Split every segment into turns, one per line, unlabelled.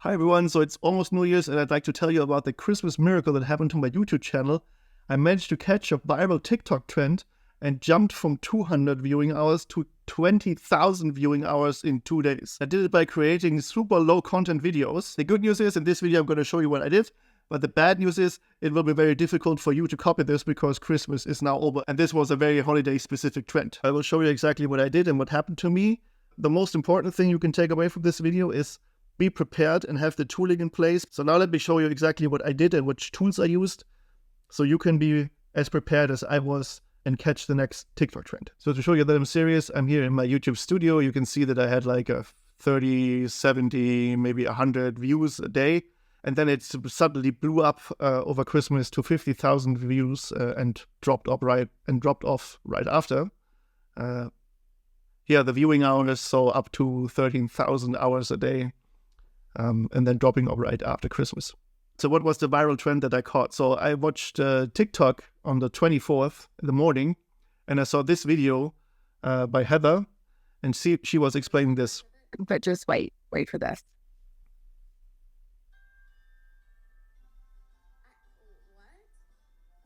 Hi everyone, so it's almost New Year's and I'd like to tell you about the Christmas miracle that happened to my YouTube channel. I managed to catch a viral TikTok trend and jumped from 200 viewing hours to 20,000 viewing hours in 2 days. I did it by creating super low content videos. The good news is in this video I'm going to show you what I did, but the bad news is it will be very difficult for you to copy this because Christmas is now over and this was a very holiday specific trend. I will show you exactly what I did and what happened to me. The most important thing you can take away from this video is be prepared and have the tooling in place. So now let me show you exactly what I did and which tools I used so you can be as prepared as I was and catch the next TikTok trend. So to show you that I'm serious, I'm here in my YouTube studio. You can see that I had like a 30, 70, maybe 100 views a day. And then it suddenly blew up over Christmas to 50,000 views and dropped off right after. Here are the viewing hours, so up to 13,000 hours a day. And then dropping off right after Christmas. So what was the viral trend that I caught? So I watched TikTok on the 24th in the morning, and I saw this video by Heather, and she was explaining this.
But just wait for this.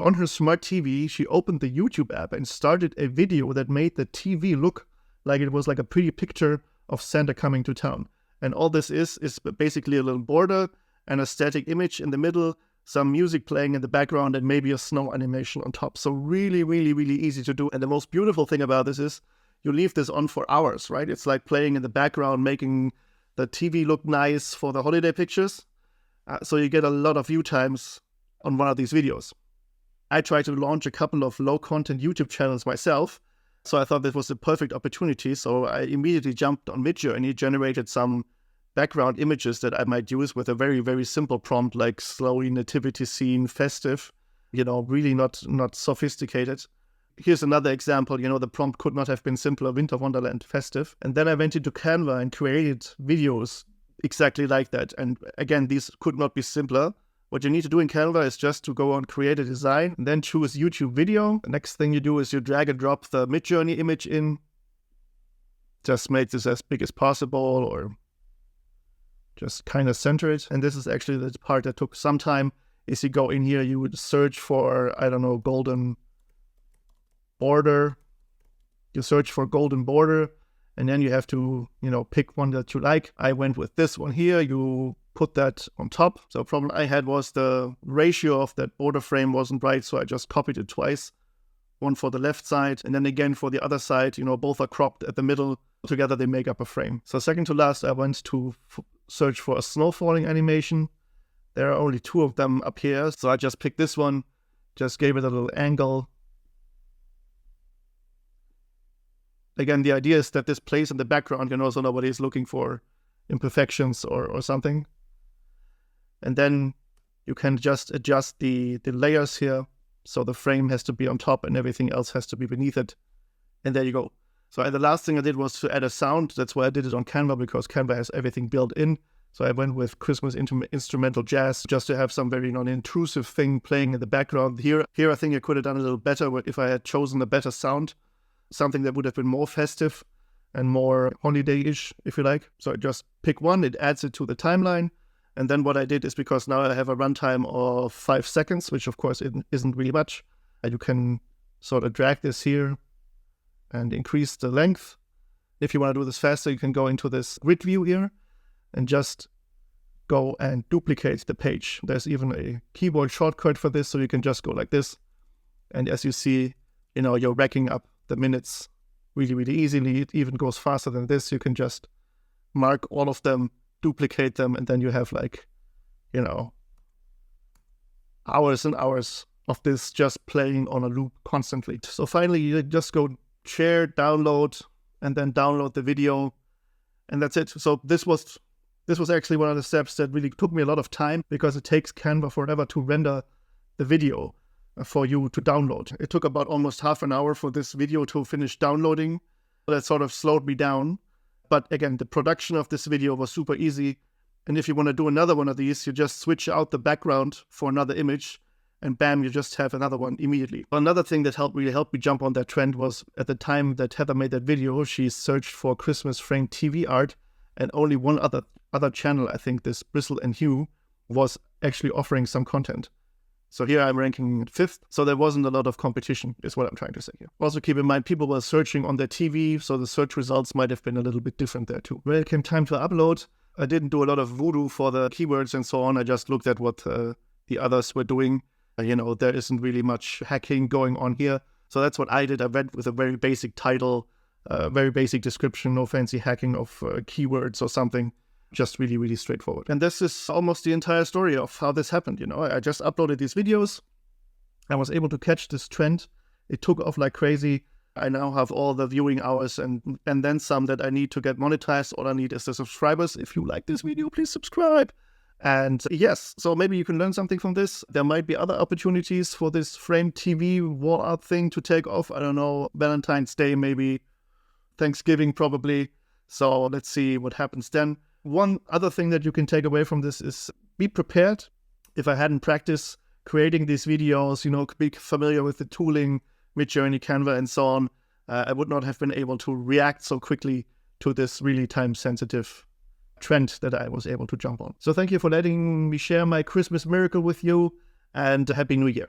On her smart TV, she opened the YouTube app and started a video that made the TV look like it was like a pretty picture of Santa coming to town. And all this is basically a little border and a static image in the middle, some music playing in the background, and maybe a snow animation on top. So really, really, really easy to do. And the most beautiful thing about this is you leave this on for hours, right? It's like playing in the background, making the TV look nice for the holiday pictures. So you get a lot of view times on one of these videos. I tried to launch a couple of low-content YouTube channels myself. So I thought this was the perfect opportunity. So I immediately jumped on Midjourney, generated some background images that I might use with a very, very simple prompt like snowy nativity scene, festive, really not sophisticated. Here's another example, the prompt could not have been simpler, Winter Wonderland, festive. And then I went into Canva and created videos exactly like that. And again, these could not be simpler. What you need to do in Canva is just to go on create a design and then choose YouTube video. The next thing you do is you drag and drop the Midjourney image in. Just make this as big as possible or just kind of center it. And this is actually the part that took some time. Is you go in here, you would search for, I don't know, golden border. You search for golden border and then you have to, pick one that you like. I went with this one here. You put that on top. So the problem I had was the ratio of that border frame wasn't right, so I just copied it twice. One for the left side, and then again for the other side. Both are cropped at the middle. Together they make up a frame. So second to last, I went to search for a snow falling animation. There are only 2 of them up here, so I just picked this one, just gave it a little angle. Again, the idea is that this plays in the background, so nobody is looking for imperfections or something. And then you can just adjust the layers here. So the frame has to be on top and everything else has to be beneath it. And there you go. So the last thing I did was to add a sound. That's why I did it on Canva, because Canva has everything built in. So I went with Christmas instrumental jazz just to have some very non-intrusive thing playing in the background. Here I think I could have done a little better if I had chosen a better sound. Something that would have been more festive and more holiday-ish, if you like. So I just pick one, it adds it to the timeline. And then what I did is, because now I have a runtime of 5 seconds, which of course isn't really much, and you can sort of drag this here and increase the length. If you want to do this faster, you can go into this grid view here and just go and duplicate the page. There's even a keyboard shortcut for this, so you can just go like this. And as you see, you're racking up the minutes really, really easily. It even goes faster than this. You can just mark all of them, duplicate them, and then you have hours and hours of this just playing on a loop constantly. So finally, you just go share, download, and then download the video, and that's it. So this was actually one of the steps that really took me a lot of time, because it takes Canva forever to render the video for you to download. It took about almost half an hour for this video to finish downloading. That sort of slowed me down. But again, the production of this video was super easy. And if you want to do another one of these, you just switch out the background for another image, and bam, you just have another one immediately. Another thing that really helped me jump on that trend was, at the time that Heather made that video, she searched for Christmas framed TV art and only one other channel, I think this Bristle and Hue, was actually offering some content. So here I'm ranking 5th, so there wasn't a lot of competition, is what I'm trying to say here. Also keep in mind, people were searching on their TV, so the search results might have been a little bit different there too. When it came time to upload, I didn't do a lot of voodoo for the keywords and so on. I just looked at what the others were doing. There isn't really much hacking going on here. So that's what I did. I went with a very basic title, very basic description, no fancy hacking of keywords or something. Just really, really straightforward. And this is almost the entire story of how this happened. I just uploaded these videos. I was able to catch this trend. It took off like crazy. I now have all the viewing hours and then some that I need to get monetized. All I need is the subscribers. If you like this video, please subscribe. And yes, so maybe you can learn something from this. There might be other opportunities for this framed TV wall art thing to take off. I don't know, Valentine's Day maybe, Thanksgiving probably. So let's see what happens then. One other thing that you can take away from this is be prepared. If I hadn't practiced creating these videos, be familiar with the tooling, Midjourney, Canva, and so on, I would not have been able to react so quickly to this really time-sensitive trend that I was able to jump on. So thank you for letting me share my Christmas miracle with you, and Happy New Year.